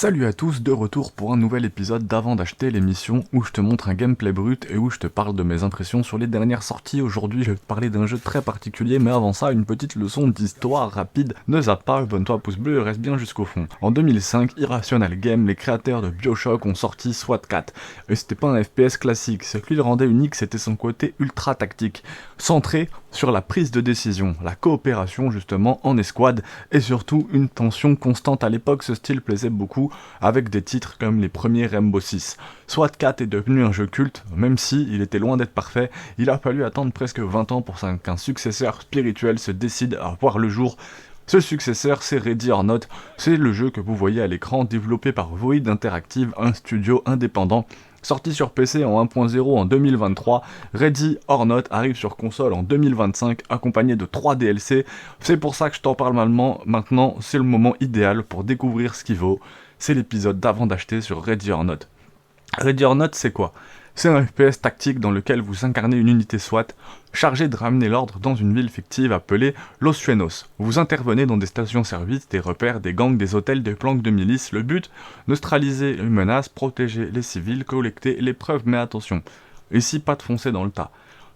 Salut à tous, de retour pour un nouvel épisode d'Avant d'acheter, l'émission où je te montre un gameplay brut et où je te parle de mes impressions sur les dernières sorties. Aujourd'hui, je vais te parler d'un jeu très particulier, mais avant ça, une petite leçon d'histoire rapide. Ne zappe pas, abonne-toi, pouce bleu et reste bien jusqu'au fond. En 2005, Irrational Games, les créateurs de BioShock, ont sorti SWAT 4. Et c'était pas un FPS classique, ce qui le rendait unique, c'était son côté ultra tactique, centré sur la prise de décision, la coopération justement en escouade, et surtout une tension constante. À l'époque, ce style plaisait beaucoup, avec des titres comme les premiers Rainbow Six. SWAT 4 est devenu un jeu culte, même si il était loin d'être parfait. Il a fallu attendre presque 20 ans pour qu'un successeur spirituel se décide à voir le jour. Ce successeur, c'est Ready or Not. C'est le jeu que vous voyez à l'écran, développé par Void Interactive, un studio indépendant. Sorti sur PC en 1.0 en 2023, Ready or Not arrive sur console en 2025, accompagné de 3 DLC. C'est pour ça que je t'en parle maintenant, c'est le moment idéal pour découvrir ce qu'il vaut. C'est l'épisode d'avant d'acheter sur Ready or Not. Ready or Not, c'est quoi ? C'est un FPS tactique dans lequel vous incarnez une unité SWAT chargée de ramener l'ordre dans une ville fictive appelée Los Sueños. Vous intervenez dans des stations-service, des repères, des gangs, des hôtels, des planques de milices. Le but, neutraliser une menace, protéger les civils, collecter les preuves, mais attention, ici pas de foncer dans le tas.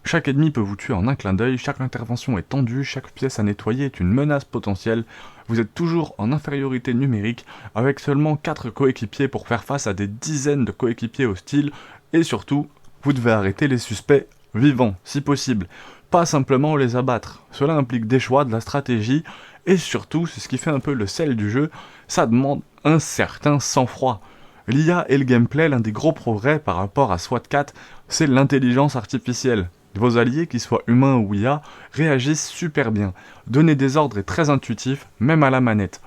Chaque ennemi peut vous tuer en un clin d'œil, chaque intervention est tendue, chaque pièce à nettoyer est une menace potentielle. Vous êtes toujours en infériorité numérique, avec seulement 4 coéquipiers pour faire face à des dizaines de coéquipiers hostiles, et surtout, vous devez arrêter les suspects vivants, si possible. Pas simplement les abattre. Cela implique des choix, de la stratégie, et surtout, c'est ce qui fait un peu le sel du jeu, ça demande un certain sang-froid. L'IA et le gameplay, l'un des gros progrès par rapport à SWAT 4, c'est l'intelligence artificielle. Vos alliés, qu'ils soient humains ou IA, réagissent super bien. Donner des ordres est très intuitif, même à la manette.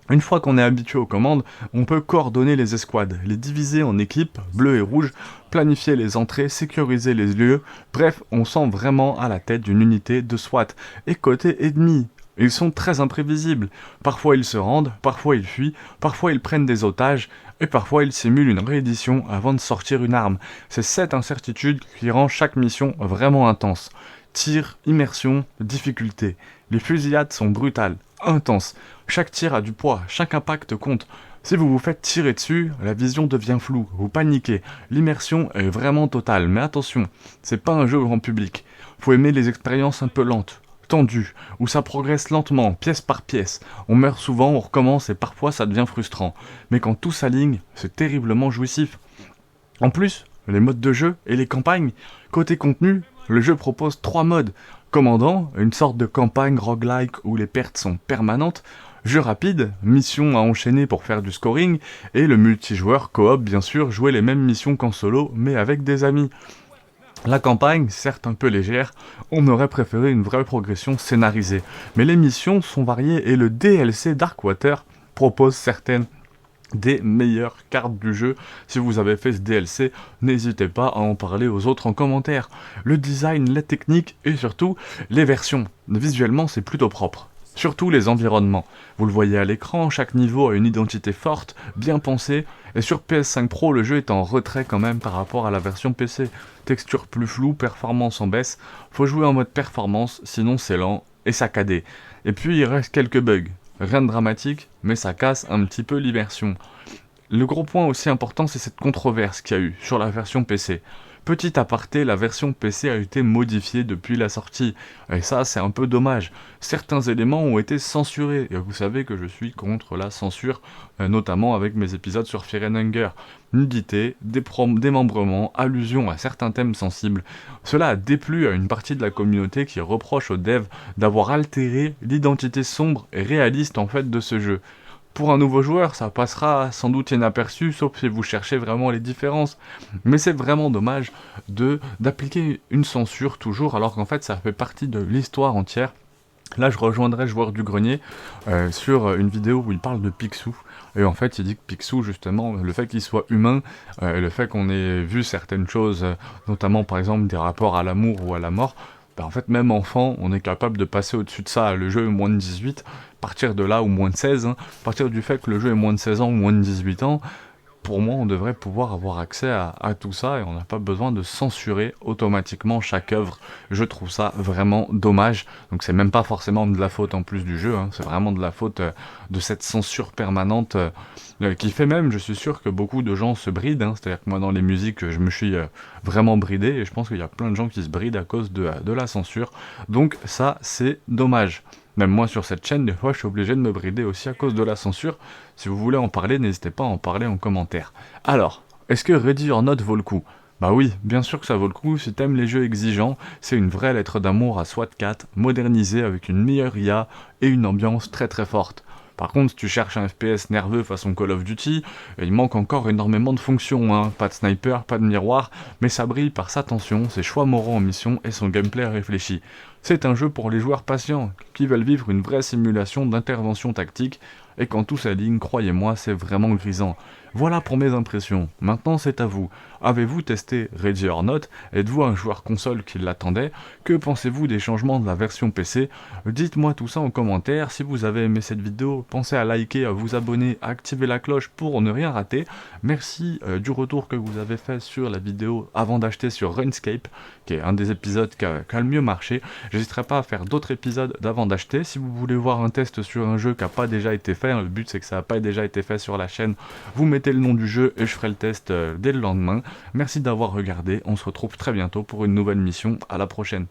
Une fois qu'on est habitué aux commandes, on peut coordonner les escouades, les diviser en équipes, bleues et rouges, planifier les entrées, sécuriser les lieux, bref, on sent vraiment à la tête d'une unité de SWAT. Et côté ennemi, ils sont très imprévisibles. Parfois ils se rendent, parfois ils fuient, parfois ils prennent des otages, et parfois ils simulent une réédition avant de sortir une arme. C'est cette incertitude qui rend chaque mission vraiment intense. Tir, immersion, difficulté. Les fusillades sont brutales, intenses. Chaque tir a du poids, chaque impact compte. Si vous vous faites tirer dessus, la vision devient floue, vous paniquez. L'immersion est vraiment totale, mais attention, c'est pas un jeu grand public. Faut aimer les expériences un peu lentes, tendues, où ça progresse lentement, pièce par pièce. On meurt souvent, on recommence et parfois ça devient frustrant. Mais quand tout s'aligne, c'est terriblement jouissif. En plus, les modes de jeu et les campagnes, côté contenu, le jeu propose 3 modes. Commandant, une sorte de campagne roguelike où les pertes sont permanentes, jeu rapide, mission à enchaîner pour faire du scoring, et le multijoueur coop bien sûr, jouer les mêmes missions qu'en solo, mais avec des amis. La campagne, certes un peu légère, on aurait préféré une vraie progression scénarisée, mais les missions sont variées et le DLC Darkwater propose certaines des meilleures cartes du jeu. Si vous avez fait ce DLC, n'hésitez pas à en parler aux autres en commentaire. Le design, la technique et surtout les versions. Visuellement, c'est plutôt propre. Surtout les environnements. Vous le voyez à l'écran, chaque niveau a une identité forte, bien pensée, et sur PS5 Pro, le jeu est en retrait quand même par rapport à la version PC. Texture plus floue, performance en baisse, faut jouer en mode performance, sinon c'est lent et saccadé. Et puis il reste quelques bugs. Rien de dramatique, mais ça casse un petit peu l'immersion. Le gros point aussi important, c'est cette controverse qu'il y a eu sur la version PC. Petit aparté, la version PC a été modifiée depuis la sortie, et ça c'est un peu dommage. Certains éléments ont été censurés, et vous savez que je suis contre la censure, notamment avec mes épisodes sur Fear and Hunger. Nudité, démembrement, allusion à certains thèmes sensibles. Cela a déplu à une partie de la communauté qui reproche aux devs d'avoir altéré l'identité sombre et réaliste en fait de ce jeu. Pour un nouveau joueur, ça passera sans doute inaperçu, sauf si vous cherchez vraiment les différences. Mais c'est vraiment dommage d'appliquer une censure toujours, alors qu'en fait ça fait partie de l'histoire entière. Là, je rejoindrai Joueur du Grenier sur une vidéo où il parle de Picsou. Et en fait, il dit que Picsou, justement, le fait qu'il soit humain, le fait qu'on ait vu certaines choses, notamment par exemple des rapports à l'amour ou à la mort, en fait, même enfant, on est capable de passer au-dessus de ça. Le jeu est moins de 18, partir de là, ou moins de 16, à partir du fait que le jeu est moins de 16 ans ou moins de 18 ans, pour moi, on devrait pouvoir avoir accès à tout ça et on n'a pas besoin de censurer automatiquement chaque œuvre. Je trouve ça vraiment dommage. Donc c'est même pas forcément de la faute en plus du jeu, hein. C'est vraiment de la faute de cette censure permanente qui fait même, je suis sûr que beaucoup de gens se brident, hein. C'est-à-dire que moi dans les musiques, je me suis vraiment bridé et je pense qu'il y a plein de gens qui se brident à cause de la censure. Donc ça, c'est dommage. Même moi sur cette chaîne, des fois je suis obligé de me brider aussi à cause de la censure. Si vous voulez en parler, n'hésitez pas à en parler en commentaire. Alors, est-ce que Ready or Not vaut le coup? Bah oui, bien sûr que ça vaut le coup, si t'aimes les jeux exigeants, c'est une vraie lettre d'amour à SWAT 4, modernisée avec une meilleure IA et une ambiance très très forte. Par contre, si tu cherches un FPS nerveux façon Call of Duty, il manque encore énormément de fonctions, hein. Pas de sniper, pas de miroir, mais ça brille par sa tension, ses choix moraux en mission et son gameplay réfléchi. C'est un jeu pour les joueurs patients, qui veulent vivre une vraie simulation d'intervention tactique, et quand tout s'aligne, croyez-moi, c'est vraiment grisant. Voilà pour mes impressions, maintenant c'est à vous. Avez-vous testé Ready or Not? Êtes-vous un joueur console qui l'attendait? Que pensez-vous des changements de la version PC? Dites-moi tout ça en commentaire. Si vous avez aimé cette vidéo, pensez à liker, à vous abonner, à activer la cloche pour ne rien rater. Merci du retour que vous avez fait sur la vidéo avant d'acheter sur RuneScape, qui est un des épisodes qui a le mieux marché. J'hésiterai pas à faire d'autres épisodes d'avant d'acheter. Si vous voulez voir un test sur un jeu qui n'a pas déjà été fait, le but c'est que ça n'a pas déjà été fait sur la chaîne, vous mettez le nom du jeu et je ferai le test dès le lendemain. Merci d'avoir regardé, on se retrouve très bientôt pour une nouvelle mission, à la prochaine.